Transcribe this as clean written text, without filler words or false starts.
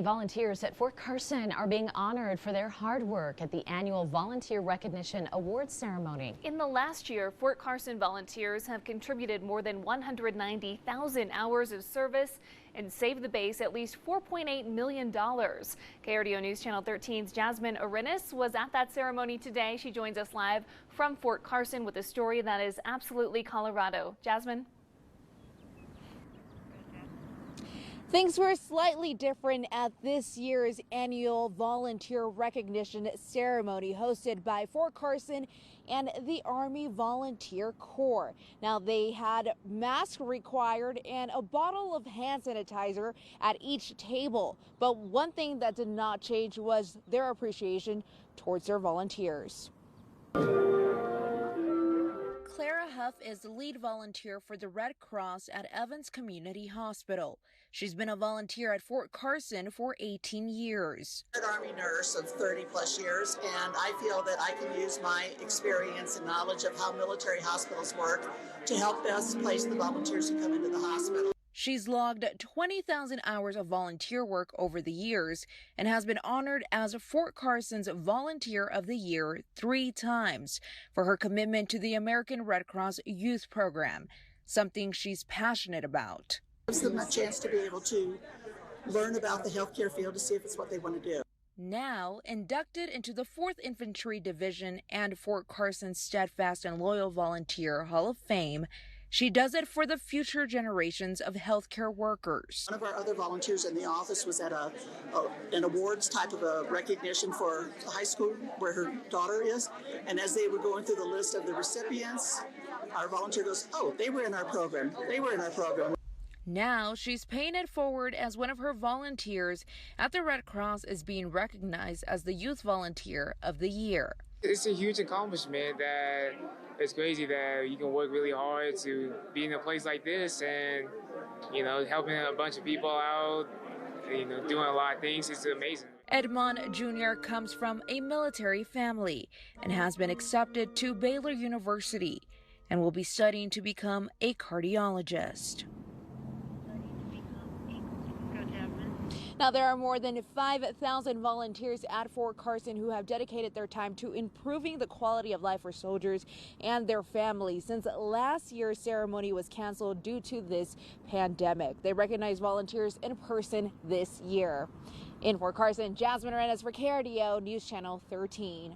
Volunteers at Fort Carson are being honored for their hard work at the annual Volunteer Recognition Awards ceremony. In the last year, Fort Carson volunteers have contributed more than 190,000 hours of service and saved the base at least $4.8 million. KRDO News Channel 13's Jasmine Arenas was at that ceremony today. She joins us live from Fort Carson with a story that is absolutely Colorado. Jasmine? Things were slightly different at this year's annual volunteer recognition ceremony hosted by Fort Carson and the Army Volunteer Corps. Now, they had masks required and a bottle of hand sanitizer at each table. But one thing that did not change was their appreciation towards their volunteers. Clara Huff is the lead volunteer for the Red Cross at Evans Community Hospital. She's been a volunteer at Fort Carson for 18 years. I'm an Army nurse of 30 plus years, and I feel that I can use my experience and knowledge of how military hospitals work to help best place the volunteers who come into the hospital. She's logged 20,000 hours of volunteer work over the years and has been honored as Fort Carson's Volunteer of the Year 3 times for her commitment to the American Red Cross Youth Program, something she's passionate about. It gives them a chance to be able to learn about the healthcare field to see if it's what they want to do. Now inducted into the 4th Infantry Division and Fort Carson's Steadfast and Loyal Volunteer Hall of Fame, she does it for the future generations of healthcare workers. One of our other volunteers in the office was at an awards type of a recognition for the high school where her daughter is. And as they were going through the list of the recipients, our volunteer goes, "Oh, they were in our program. They were in our program." Now she's paying it forward as one of her volunteers at the Red Cross is being recognized as the Youth Volunteer of the Year. It's a huge accomplishment that it's crazy that you can work really hard to be in a place like this and, helping a bunch of people out, doing a lot of things. It's amazing. Edmond Jr. comes from a military family and has been accepted to Baylor University and will be studying to become a cardiologist. Now, there are more than 5,000 volunteers at Fort Carson who have dedicated their time to improving the quality of life for soldiers and their families since last year's ceremony was canceled due to this pandemic. They recognize volunteers in person this year. In Fort Carson, Jasmine Arenas for KRDO News Channel 13.